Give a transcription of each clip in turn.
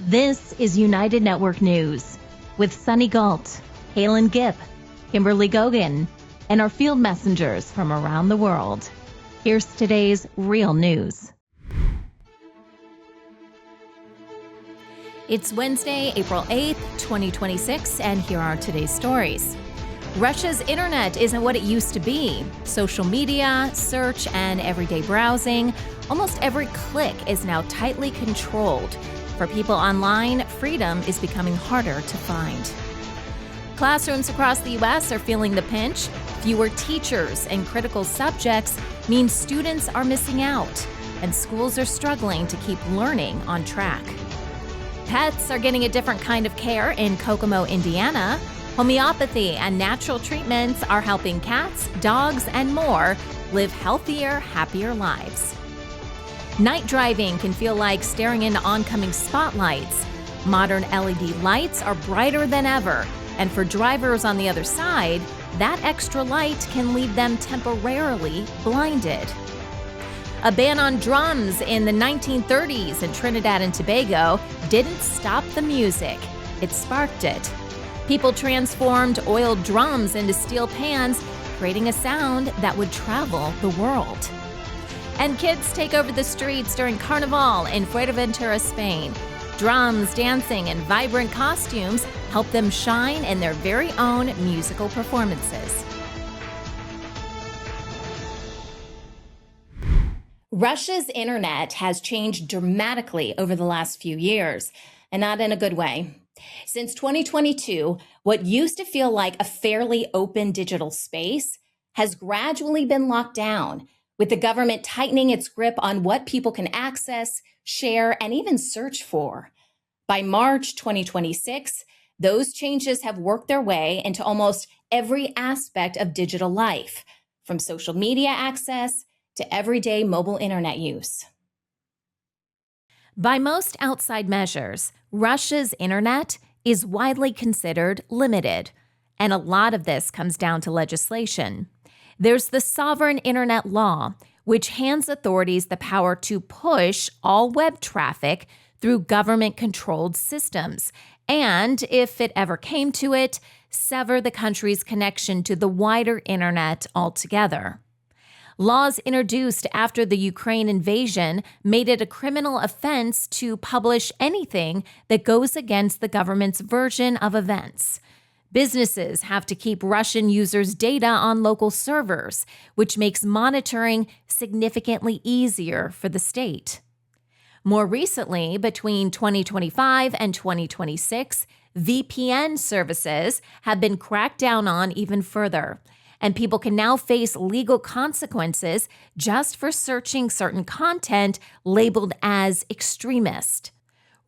This is United Network News with Sunny Galt, Calen Gipp, Kimberly Gogan, and our field messengers from around the world. Here's today's real news. It's Wednesday, April 8th, 2026, and here are today's stories. Russia's internet isn't what it used to be. Social media, search, and everyday browsing, almost every click is now tightly controlled. For people online, freedom is becoming harder to find. Classrooms across the U.S. are feeling the pinch. Fewer teachers and critical subjects mean students are missing out, and schools are struggling to keep learning on track. Pets are getting a different kind of care in Kokomo, Indiana. Homeopathy and natural treatments are helping cats, dogs, and more live healthier, happier lives. Night driving can feel like staring into oncoming spotlights. Modern LED lights are brighter than ever, and for drivers on the other side, that extra light can leave them temporarily blinded. A ban on drums in the 1930s in Trinidad and Tobago didn't stop the music, it sparked it. People transformed oiled drums into steel pans, creating a sound that would travel the world. And kids take over the streets during Carnival in Fuerteventura, Spain. Drums, dancing, and vibrant costumes help them shine in their very own musical performances. Russia's internet has changed dramatically over the last few years, and not in a good way. Since 2022, what used to feel like a fairly open digital space has gradually been locked down, with the government tightening its grip on what people can access, share, and even search for. By March 2026, those changes have worked their way into almost every aspect of digital life, from social media access to everyday mobile internet use. By most outside measures, Russia's internet is widely considered limited, and a lot of this comes down to legislation. There's the Sovereign Internet Law, which hands authorities the power to push all web traffic through government-controlled systems, and, if it ever came to it, sever the country's connection to the wider internet altogether. Laws introduced after the Ukraine invasion made it a criminal offense to publish anything that goes against the government's version of events. Businesses have to keep Russian users' data on local servers, which makes monitoring significantly easier for the state. More recently, between 2025 and 2026, VPN services have been cracked down on even further, and people can now face legal consequences just for searching certain content labeled as extremist.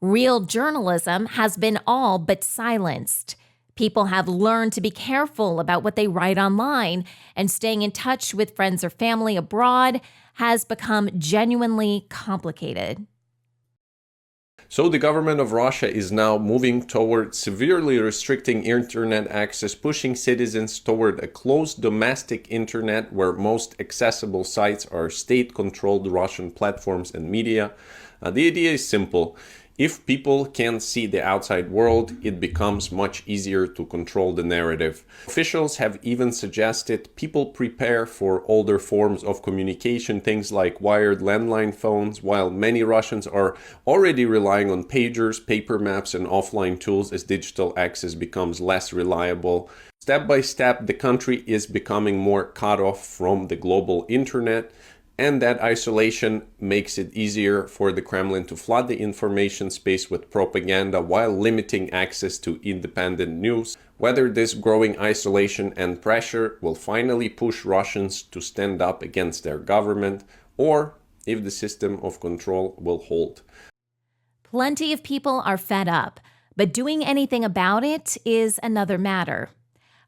Real journalism has been all but silenced. People have learned to be careful about what they write online, and staying in touch with friends or family abroad has become genuinely complicated. So the government of Russia is now moving toward severely restricting internet access, pushing citizens toward a closed domestic internet where most accessible sites are state-controlled Russian platforms and media. The idea is simple. If people can't see the outside world, it becomes much easier to control the narrative. Officials have even suggested people prepare for older forms of communication, things like wired landline phones, while many Russians are already relying on pagers, paper maps, and offline tools as digital access becomes less reliable. Step by step, the country is becoming more cut off from the global internet. And that isolation makes it easier for the Kremlin to flood the information space with propaganda while limiting access to independent news. Whether this growing isolation and pressure will finally push Russians to stand up against their government, or if the system of control will hold. Plenty of people are fed up, but doing anything about it is another matter.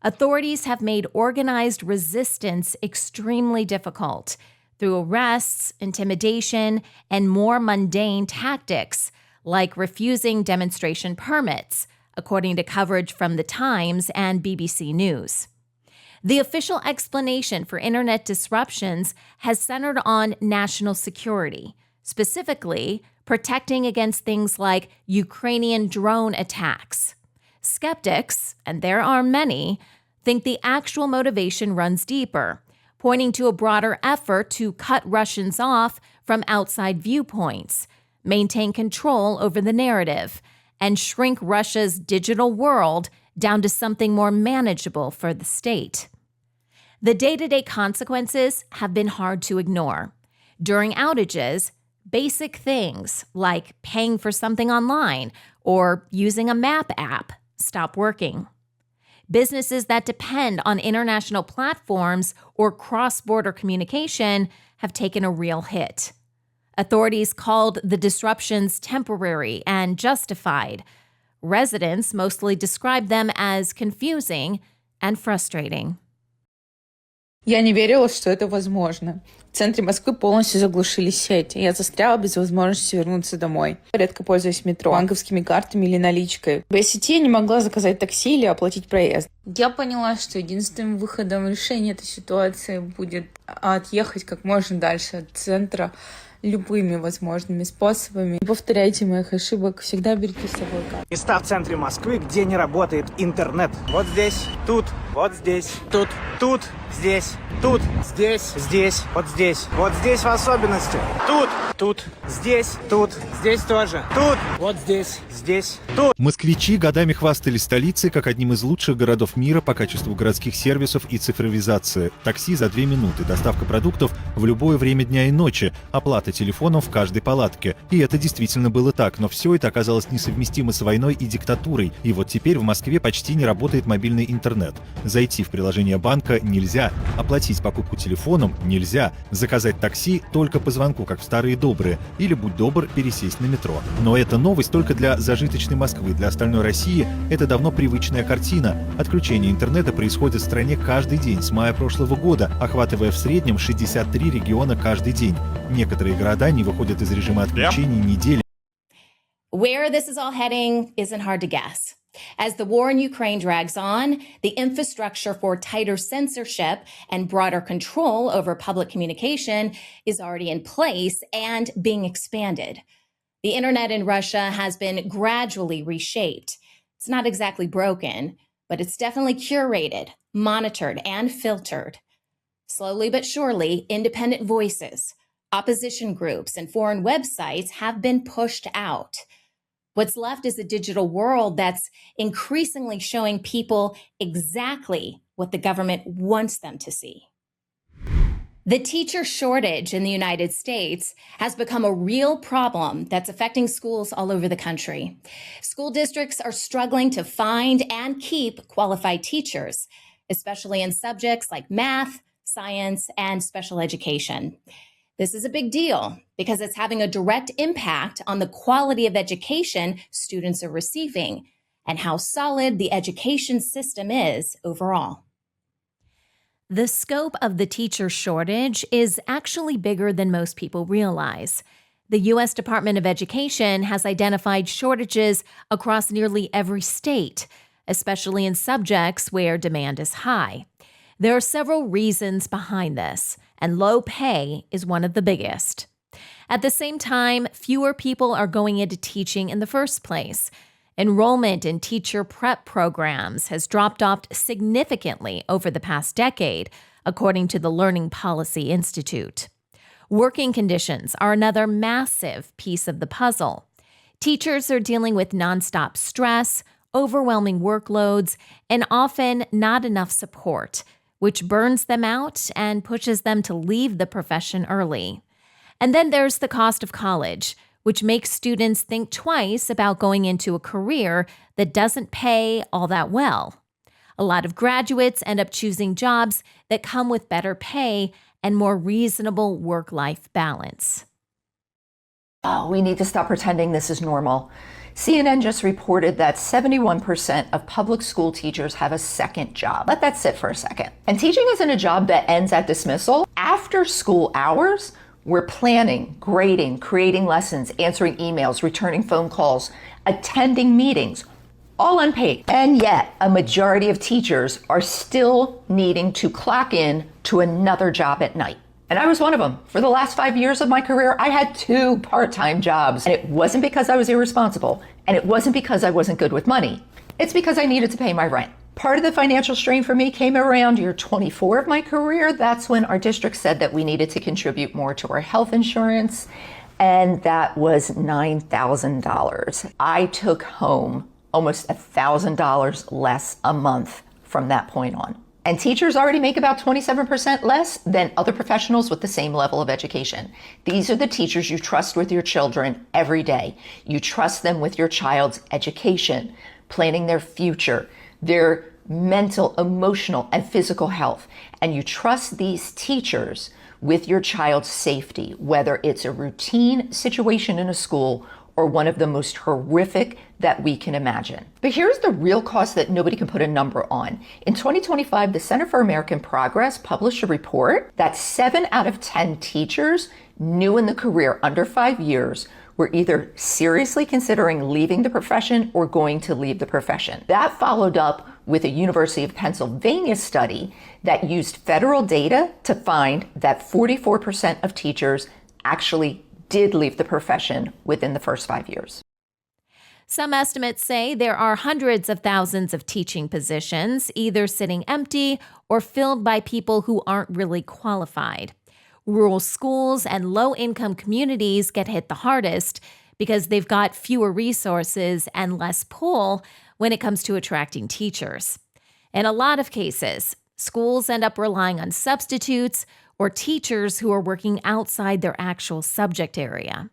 Authorities have made organized resistance extremely difficult, through arrests, intimidation, and more mundane tactics, like refusing demonstration permits, according to coverage from The Times and BBC News. The official explanation for internet disruptions has centered on national security, specifically protecting against things like Ukrainian drone attacks. Skeptics, and there are many, think the actual motivation runs deeper, pointing to a broader effort to cut Russians off from outside viewpoints, maintain control over the narrative, and shrink Russia's digital world down to something more manageable for the state. The day-to-day consequences have been hard to ignore. During outages, basic things like paying for something online or using a map app stop working. Businesses that depend on international platforms or cross-border communication have taken a real hit. Authorities called the disruptions temporary and justified. Residents mostly described them as confusing and frustrating. Я не верила, что это возможно. В центре Москвы полностью заглушили сеть, и я застряла без возможности вернуться домой. Редко пользуюсь метро, банковскими картами или наличкой. Без сети я не могла заказать такси или оплатить проезд. Я поняла, что единственным выходом решения этой ситуации будет отъехать как можно дальше от центра любыми возможными способами. Не повторяйте моих ошибок, всегда берите с собой карту. Места в центре Москвы, где не работает интернет. Вот здесь, тут, вот здесь, тут, здесь, тут, здесь, вот здесь в особенности. Тут, здесь тоже, тут, вот здесь, тут. Москвичи годами хвастались столицей как одним из лучших городов мира по качеству городских сервисов и цифровизации. Такси за 2 минуты, доставка продуктов в любое время дня и ночи, оплата телефоном в каждой палатке. И это действительно было так, но все это оказалось несовместимо с войной и диктатурой. И вот теперь в Москве почти не работает мобильный интернет. Зайти в приложение банка нельзя, оплатить покупку телефоном нельзя, заказать такси только по звонку, как в старые добрые, или, будь добр, пересесть на метро. Но это новость только для зажиточной Москвы. Для остальной России это давно привычная картина. Отключение интернета происходит в стране каждый день с мая прошлого года, охватывая в среднем 63 региона каждый день. Некоторые города не выходят из режима отключения недели. Where this is all heading isn't hard to guess. As the war in Ukraine drags on, the infrastructure for tighter censorship and broader control over public communication is already in place and being expanded. The internet in Russia has been gradually reshaped. It's not exactly broken, but it's definitely curated, monitored, and filtered. Slowly but surely, independent voices, opposition groups, and foreign websites have been pushed out. What's left is a digital world that's increasingly showing people exactly what the government wants them to see. The teacher shortage in the United States has become a real problem that's affecting schools all over the country. School districts are struggling to find and keep qualified teachers, especially in subjects like math, science, and special education. This is a big deal because it's having a direct impact on the quality of education students are receiving and how solid the education system is overall. The scope of the teacher shortage is actually bigger than most people realize. The U.S. Department of Education has identified shortages across nearly every state, especially in subjects where demand is high. There are several reasons behind this, and low pay is one of the biggest. At the same time, fewer people are going into teaching in the first place. Enrollment in teacher prep programs has dropped off significantly over the past decade, according to the Learning Policy Institute. Working conditions are another massive piece of the puzzle. Teachers are dealing with nonstop stress, overwhelming workloads, and often not enough support, which burns them out and pushes them to leave the profession early. And then there's the cost of college, which makes students think twice about going into a career that doesn't pay all that well. A lot of graduates end up choosing jobs that come with better pay and more reasonable work-life balance. Oh, we need to stop pretending this is normal. CNN just reported that 71% of public school teachers have a second job. Let that sit for a second. And teaching isn't a job that ends at dismissal. After school hours, we're planning, grading, creating lessons, answering emails, returning phone calls, attending meetings, all unpaid. And yet, a majority of teachers are still needing to clock in to another job at night. And I was one of them. For the last 5 years of my career, I had 2 part-time jobs. And it wasn't because I was irresponsible, and it wasn't because I wasn't good with money. It's because I needed to pay my rent. Part of the financial strain for me came around year 24 of my career. That's when our district said that we needed to contribute more to our health insurance, and that was $9,000. I took home almost $1,000 less a month from that point on. And teachers already make about 27% less than other professionals with the same level of education. These are the teachers you trust with your children every day. You trust them with your child's education, planning their future, their mental, emotional, and physical health. And you trust these teachers with your child's safety, whether it's a routine situation in a school or one of the most horrific that we can imagine. But here's the real cost that nobody can put a number on. In 2025, the Center for American Progress published a report that 7 out of 10 teachers new in the career under 5 years were either seriously considering leaving the profession or going to leave the profession. That followed up with a University of Pennsylvania study that used federal data to find that 44% of teachers actually did leave the profession within the first 5 years. Some estimates say there are hundreds of thousands of teaching positions, either sitting empty or filled by people who aren't really qualified. Rural schools and low-income communities get hit the hardest because they've got fewer resources and less pull when it comes to attracting teachers. In a lot of cases, schools end up relying on substitutes or teachers who are working outside their actual subject area.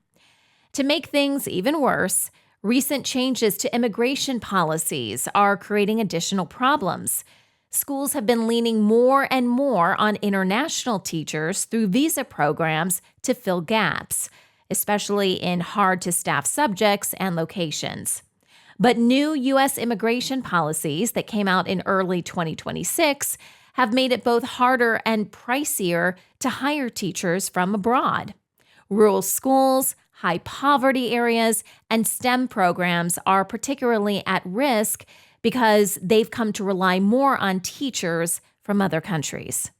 To make things even worse, recent changes to immigration policies are creating additional problems. Schools have been leaning more and more on international teachers through visa programs to fill gaps, especially in hard-to-staff subjects and locations. But new U.S. immigration policies that came out in early 2026 have made it both harder and pricier to hire teachers from abroad. Rural schools, high poverty areas, and STEM programs are particularly at risk because they've come to rely more on teachers from other countries.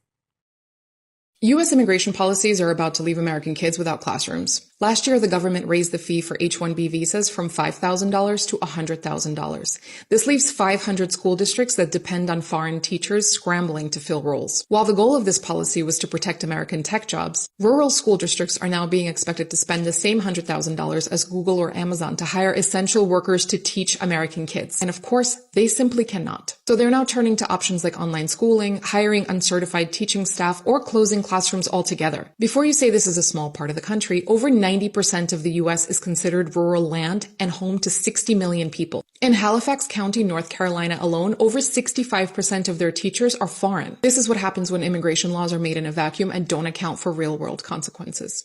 U.S. immigration policies are about to leave American kids without classrooms. Last year, the government raised the fee for H-1B visas from $5,000 to $100,000. This leaves 500 school districts that depend on foreign teachers scrambling to fill roles. While the goal of this policy was to protect American tech jobs, rural school districts are now being expected to spend the same $100,000 as Google or Amazon to hire essential workers to teach American kids. And of course, they simply cannot. So they're now turning to options like online schooling, hiring uncertified teaching staff, or closing classrooms altogether. Before you say this is a small part of the country, over 90% of the U.S. is considered rural land and home to 60 million people. In Halifax County, North Carolina alone, over 65% of their teachers are foreign. This is what happens when immigration laws are made in a vacuum and don't account for real-world consequences.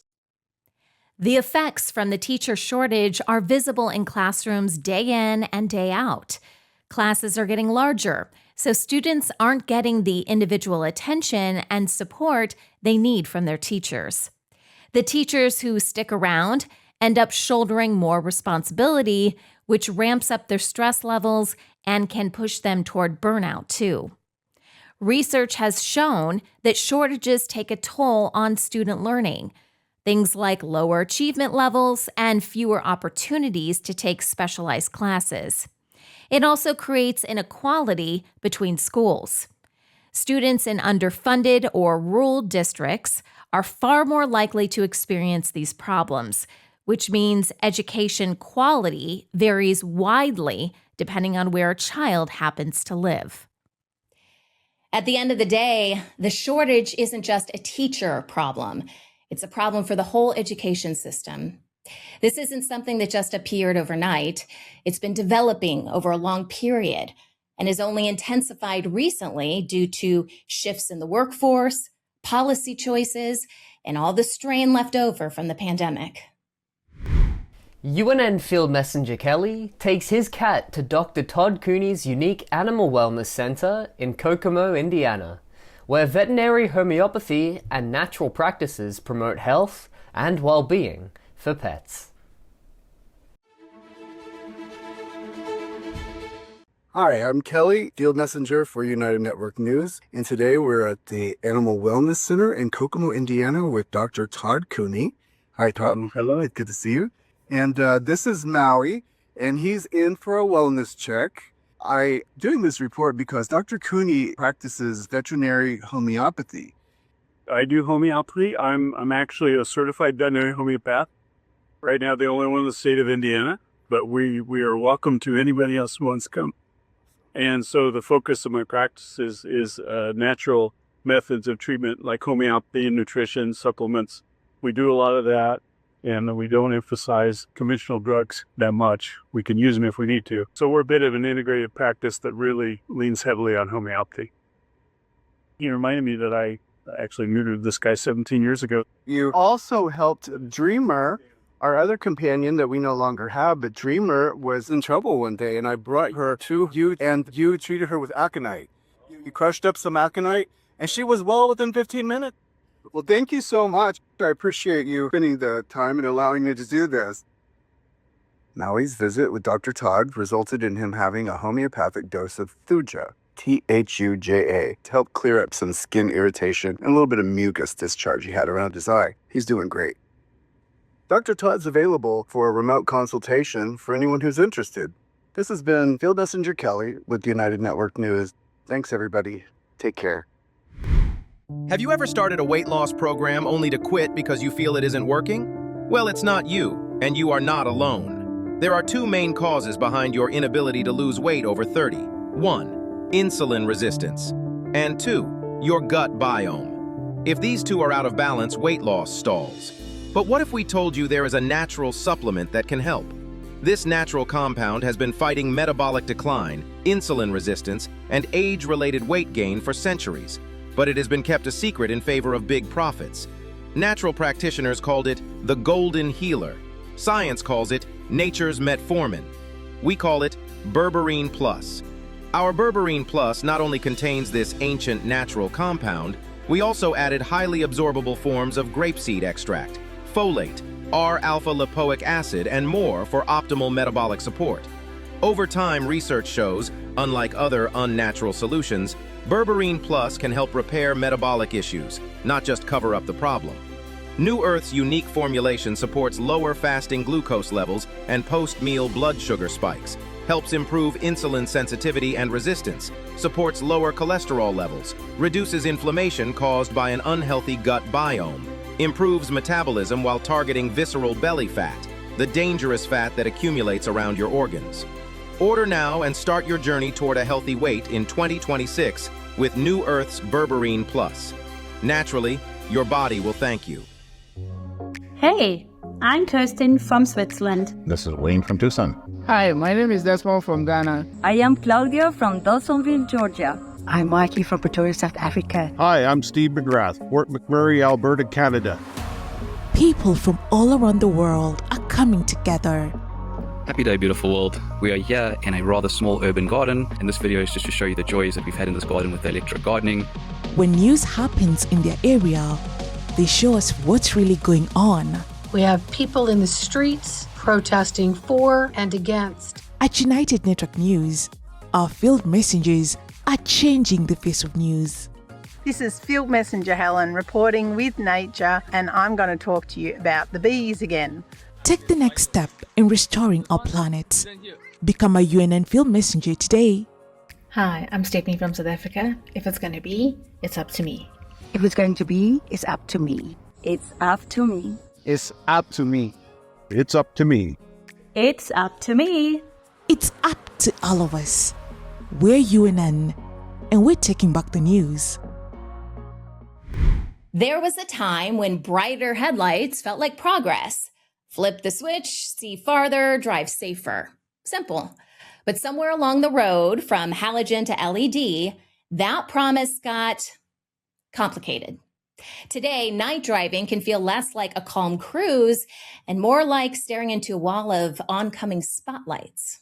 The effects from the teacher shortage are visible in classrooms day in and day out. Classes are getting larger, so students aren't getting the individual attention and support they need from their teachers. The teachers who stick around end up shouldering more responsibility, which ramps up their stress levels and can push them toward burnout too. Research has shown that shortages take a toll on student learning. Things like lower achievement levels and fewer opportunities to take specialized classes. It also creates inequality between schools. Students in underfunded or rural districts are far more likely to experience these problems, which means education quality varies widely depending on where a child happens to live. At the end of the day, the shortage isn't just a teacher problem. It's a problem for the whole education system. This isn't something that just appeared overnight. It's been developing over a long period and is only intensified recently due to shifts in the workforce, policy choices, and all the strain left over from the pandemic. UNN Field Messenger Kelly takes his cat to Dr. Todd Cooney's unique animal wellness center in Kokomo, Indiana, where veterinary homeopathy and natural practices promote health and well-being for pets. Hi, I'm Kelly, Field Messenger for United Network News, and today we're at the Animal Wellness Center in Kokomo, Indiana with Dr. Todd Cooney. Hi, Todd. Hello, it's good to see you. And this is Maui, and he's in for a wellness check. I'm doing this report because Dr. Cooney practices veterinary homeopathy. I do homeopathy. I'm actually a certified veterinary homeopath. Right now, the only one in the state of Indiana, but we are welcome to anybody else who wants to come. And so the focus of my practice is natural methods of treatment like homeopathy and nutrition, supplements. We do a lot of that, and we don't emphasize conventional drugs that much. We can use them if we need to. So we're a bit of an integrated practice that really leans heavily on homeopathy. He reminded me that I actually neutered this guy 17 years ago. You also helped Dreamer, our other companion that we no longer have, but Dreamer was in trouble one day, and I brought her to you, and you treated her with aconite. You crushed up some aconite, and she was well within 15 minutes. Well, thank you so much. I appreciate you spending the time and allowing me to do this. Maui's visit with Dr. Todd resulted in him having a homeopathic dose of Thuja, Thuja, to help clear up some skin irritation and a little bit of mucus discharge he had around his eye. He's doing great. Dr. Todd's available for a remote consultation for anyone who's interested. This has been Field Messenger Kelly with United Network News. Thanks, everybody. Take care. Have you ever started a weight loss program only to quit because you feel it isn't working? Well, it's not you, and you are not alone. There are two main causes behind your inability to lose weight over 30. 1. Insulin resistance. And 2. Your gut biome. If these two are out of balance, weight loss stalls. But what if we told you there is a natural supplement that can help? This natural compound has been fighting metabolic decline, insulin resistance, and age-related weight gain for centuries, but it has been kept a secret in favor of big profits. Natural practitioners called it the golden healer. Science calls it nature's metformin. We call it Berberine Plus. Our Berberine Plus not only contains this ancient natural compound, we also added highly absorbable forms of grapeseed extract, folate, R-alpha-lipoic acid, and more for optimal metabolic support. Over time, research shows, unlike other unnatural solutions, Berberine Plus can help repair metabolic issues, not just cover up the problem. New Earth's unique formulation supports lower fasting glucose levels and post-meal blood sugar spikes, helps improve insulin sensitivity and resistance, supports lower cholesterol levels, reduces inflammation caused by an unhealthy gut biome, improves metabolism while targeting visceral belly fat, the dangerous fat that accumulates around your organs. Order now and start your journey toward a healthy weight in 2026 with New Earth's Berberine Plus. Naturally, your body will thank you. Hey, I'm Kirsten from Switzerland. This is Wayne from Tucson. Hi, my name is Desmond from Ghana. I am Claudia from Dawsonville, Georgia. I'm Mikey from Pretoria, South Africa. Hi, I'm Steve McGrath, Fort McMurray, Alberta, Canada. People from all around the world are coming together. Happy day, beautiful world. We are here in a rather small urban garden, and this video is just to show you the joys that we've had in this garden with the electric gardening. When news happens in their area, they show us what's really going on. We have people in the streets protesting for and against. At United Network News, our field messengers are changing the face of news. This is Field Messenger Helen reporting with Nature, and I'm going to talk to you about the bees again. Take the next step in restoring our planet. Become a UNN Field Messenger today. Hi, I'm Stephanie from South Africa. If it's going to be, it's up to me. If it's going to be, it's up to me. It's up to me. It's up to me. It's up to me. It's up to me. It's up to all of us. We're UNN, and we're taking back the news. There was a time when brighter headlights felt like progress. Flip the switch, see farther, drive safer. Simple. But somewhere along the road, from halogen to LED, that promise got complicated. Today, night driving can feel less like a calm cruise and more like staring into a wall of oncoming spotlights.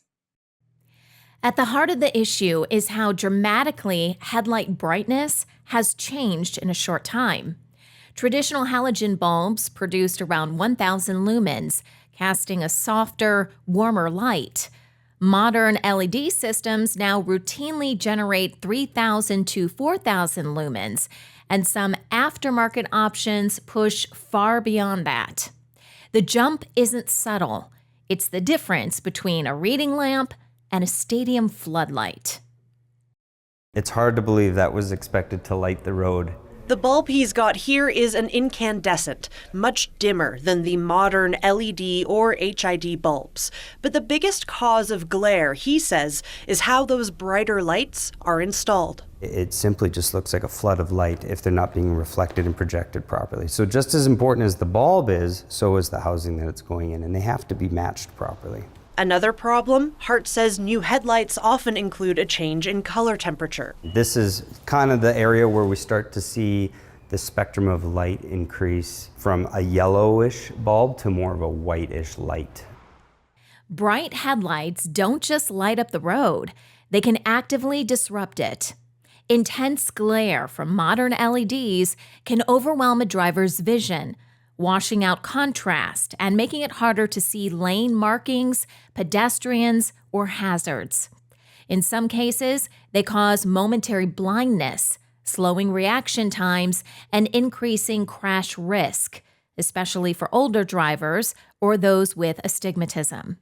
At the heart of the issue is how dramatically headlight brightness has changed in a short time. Traditional halogen bulbs produced around 1,000 lumens, casting a softer, warmer light. Modern LED systems now routinely generate 3,000 to 4,000 lumens, and some aftermarket options push far beyond that. The jump isn't subtle. It's the difference between a reading lamp and a stadium floodlight. It's hard to believe that was expected to light the road. The bulb he's got here is an incandescent, much dimmer than the modern LED or HID bulbs. But the biggest cause of glare, he says, is how those brighter lights are installed. It simply just looks like a flood of light if they're not being reflected and projected properly. So just as important as the bulb is, so is the housing that it's going in, and they have to be matched properly. Another problem, Hart says new headlights often include a change in color temperature. This is kind of the area where we start to see the spectrum of light increase from a yellowish bulb to more of a whitish light. Bright headlights don't just light up the road, they can actively disrupt it. Intense glare from modern LEDs can overwhelm a driver's vision, washing out contrast and making it harder to see lane markings, pedestrians, or hazards. In some cases, they cause momentary blindness, slowing reaction times, and increasing crash risk, especially for older drivers or those with astigmatism.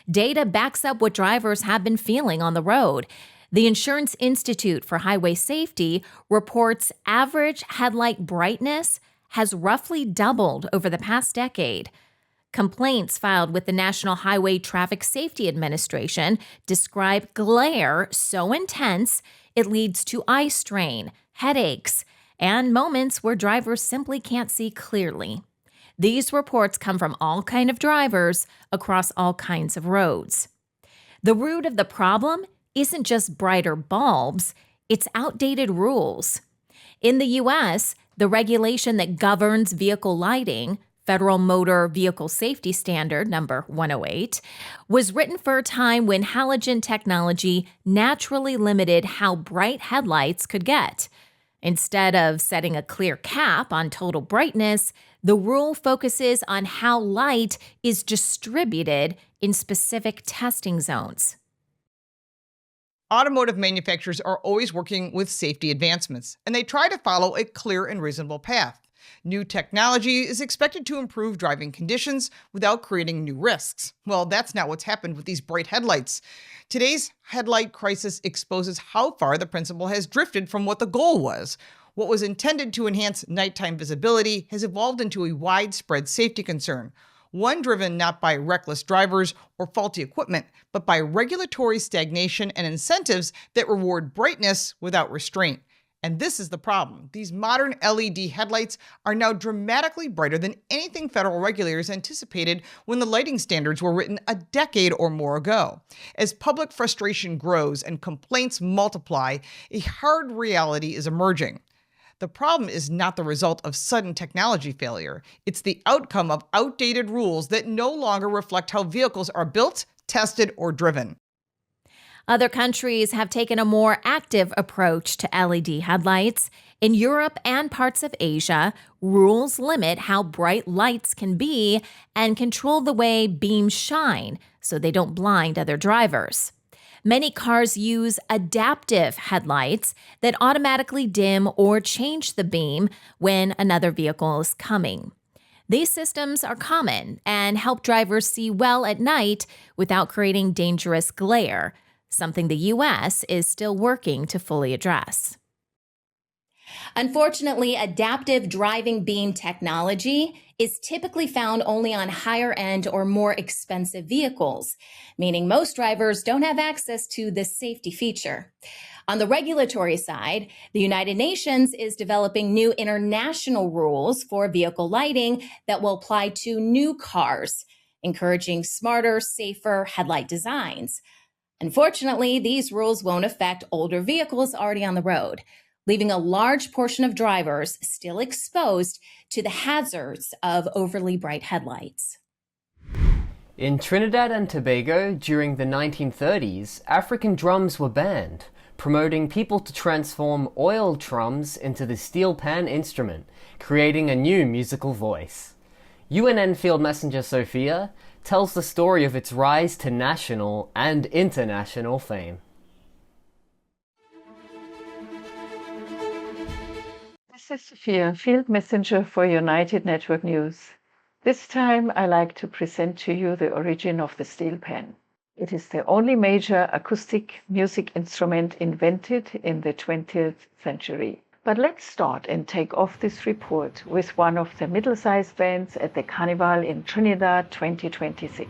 Data backs up what drivers have been feeling on the road. The Insurance Institute for Highway Safety reports average headlight brightness has roughly doubled over the past decade. Complaints filed with the National Highway Traffic Safety Administration describe glare so intense it leads to eye strain, headaches, and moments where drivers simply can't see clearly. These reports come from all kinds of drivers across all kinds of roads. The root of the problem isn't just brighter bulbs, it's outdated rules. In the U.S., the regulation that governs vehicle lighting, Federal Motor Vehicle Safety Standard number 108, was written for a time when halogen technology naturally limited how bright headlights could get. Instead of setting a clear cap on total brightness, the rule focuses on how light is distributed in specific testing zones. Automotive manufacturers are always working with safety advancements, and they try to follow a clear and reasonable path. New technology is expected to improve driving conditions without creating new risks. Well, that's not what's happened with these bright headlights. Today's headlight crisis exposes how far the principle has drifted from what the goal was. What was intended to enhance nighttime visibility has evolved into a widespread safety concern. One driven not by reckless drivers or faulty equipment, but by regulatory stagnation and incentives that reward brightness without restraint. And this is the problem. These modern LED headlights are now dramatically brighter than anything federal regulators anticipated when the lighting standards were written a decade or more ago. As public frustration grows and complaints multiply, a hard reality is emerging. The problem is not the result of sudden technology failure. It's the outcome of outdated rules that no longer reflect how vehicles are built, tested, or driven. Other countries have taken a more active approach to LED headlights. In Europe and parts of Asia, rules limit how bright lights can be and control the way beams shine so they don't blind other drivers. Many cars use adaptive headlights that automatically dim or change the beam when another vehicle is coming. These systems are common and help drivers see well at night without creating dangerous glare, something the U.S. is still working to fully address. Unfortunately, adaptive driving beam technology is typically found only on higher-end or more expensive vehicles, meaning most drivers don't have access to this safety feature. On the regulatory side, the United Nations is developing new international rules for vehicle lighting that will apply to new cars, encouraging smarter, safer headlight designs. Unfortunately, these rules won't affect older vehicles already on the road, leaving a large portion of drivers still exposed to the hazards of overly bright headlights. In Trinidad and Tobago, during the 1930s, African drums were banned, promoting people to transform oil drums into the steel pan instrument, creating a new musical voice. UNN Field Messenger Sophia tells the story of its rise to national and international fame. This is Sophia, Field Messenger for United Network News. This time I like to present to you the origin of the steel pen. It is the only major acoustic music instrument invented in the 20th century. But let's start and take off this report with one of the middle-sized bands at the Carnival in Trinidad 2026.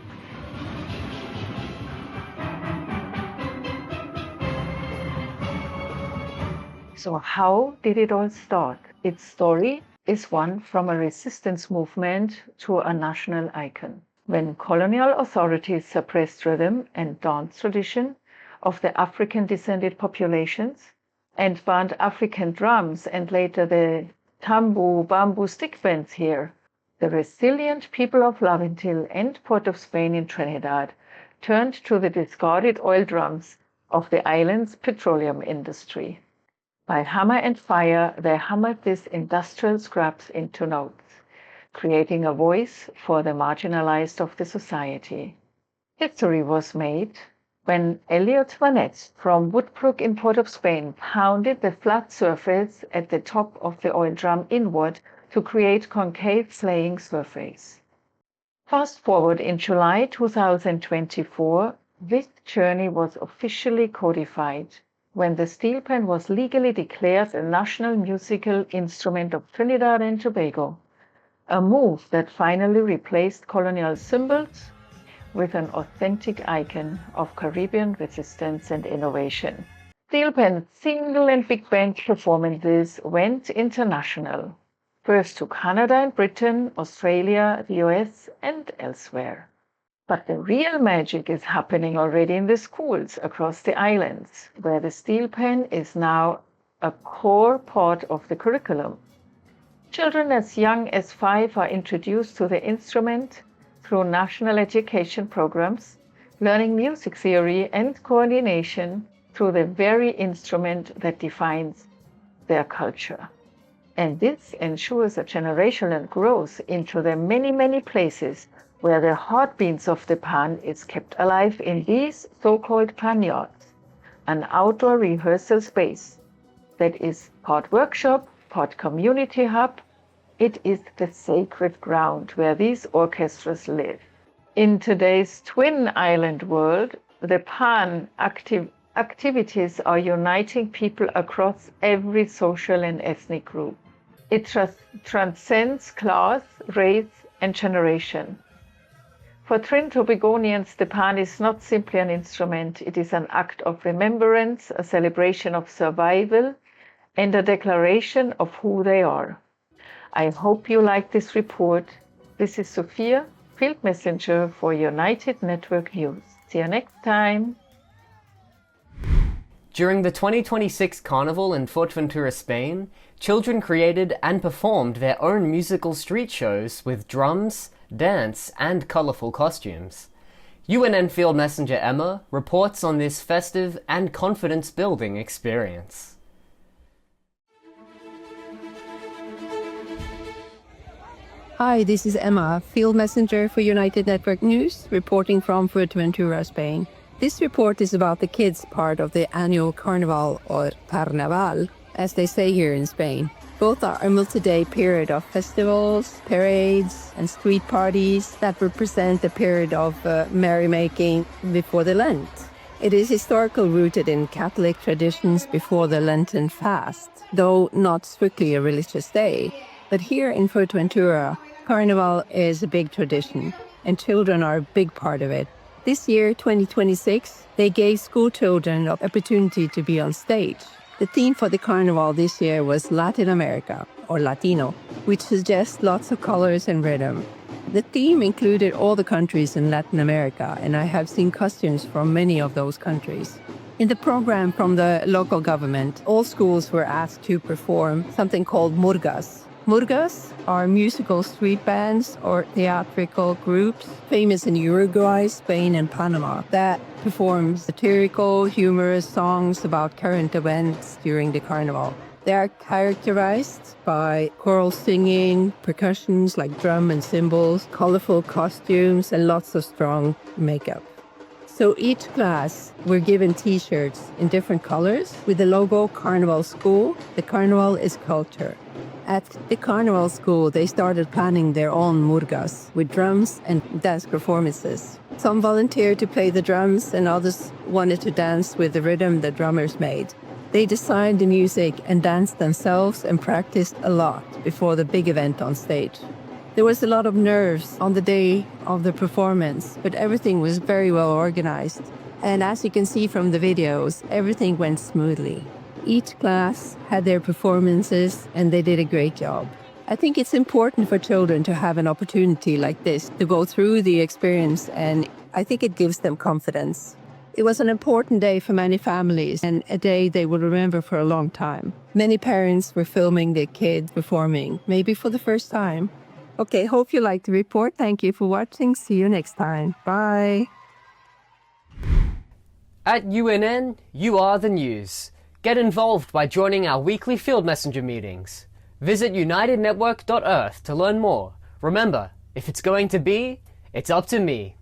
So how did it all start? Its story is one from a resistance movement to a national icon. When colonial authorities suppressed rhythm and dance tradition of the African-descended populations and banned African drums and later the tambu bamboo stick bands here, the resilient people of Laventille and Port of Spain in Trinidad turned to the discarded oil drums of the island's petroleum industry. By hammer and fire, they hammered these industrial scraps into notes, creating a voice for the marginalized of the society. History was made when Elliot Vanette from Woodbrook in Port of Spain pounded the flat surface at the top of the oil drum inward to create concave playing surface. Fast forward in July 2024, this journey was officially codified when the steel pen was legally declared a national musical instrument of Trinidad and Tobago, a move that finally replaced colonial symbols with an authentic icon of Caribbean resistance and innovation. Steel pen's single and big band performances went international, first to Canada and Britain, Australia, the US, and elsewhere. But the real magic is happening already in the schools across the islands, where the steel pen is now a core part of the curriculum. Children as young as 5 are introduced to the instrument through national education programs, learning music theory and coordination through the very instrument that defines their culture. And this ensures a generational growth into the many, many places where the heartbeats of the pan is kept alive in these so-called pan yards, an outdoor rehearsal space that is part workshop, part community hub. It is the sacred ground where these orchestras live. In today's twin island world, the pan activities are uniting people across every social and ethnic group. It transcends class, race, and generation. For Trin Tobagonians, the pan is not simply an instrument, it is an act of remembrance, a celebration of survival, and a declaration of who they are. I hope you like this report. This is Sophia, Field Messenger for United Network News. See you next time. During the 2026 Carnival in Fuerteventura, Spain, children created and performed their own musical street shows with drums, dance, and colourful costumes. UNN Field Messenger Emma reports on this festive and confidence-building experience. Hi, this is Emma, Field Messenger for United Network News, reporting from Fuerteventura, Spain. This report is about the kids' part of the annual Carnival, or Carnival, as they say here in Spain. Both are a multi-day period of festivals, parades, and street parties that represent the period of merrymaking before the Lent. It is historically rooted in Catholic traditions before the Lenten fast, though not strictly a religious day. But here in Fuerteventura, Carnival is a big tradition, and children are a big part of it. This year, 2026, they gave school children the opportunity to be on stage. The theme for the Carnival this year was Latin America, or Latino, which suggests lots of colors and rhythm. The theme included all the countries in Latin America, and I have seen costumes from many of those countries. In the program from the local government, all schools were asked to perform something called murgas. Murgas are musical street bands or theatrical groups famous in Uruguay, Spain, and Panama that perform satirical, humorous songs about current events during the Carnival. They are characterized by choral singing, percussions like drum and cymbals, colorful costumes, and lots of strong makeup. So each class were given t-shirts in different colors with the logo Carnival School. The Carnival is culture. At the Carnival School, they started planning their own murgas with drums and dance performances. Some volunteered to play the drums and others wanted to dance with the rhythm the drummers made. They designed the music and danced themselves and practiced a lot before the big event on stage. There was a lot of nerves on the day of the performance, but everything was very well organized. And as you can see from the videos, everything went smoothly. Each class had their performances and they did a great job. I think it's important for children to have an opportunity like this to go through the experience, and I think it gives them confidence. It was an important day for many families and a day they will remember for a long time. Many parents were filming their kids performing, maybe for the first time. Okay, hope you liked the report. Thank you for watching. See you next time. Bye. At UNN, you are the news. Get involved by joining our weekly Field Messenger meetings. Visit unitednetwork.earth to learn more. Remember, if it's going to be, it's up to me.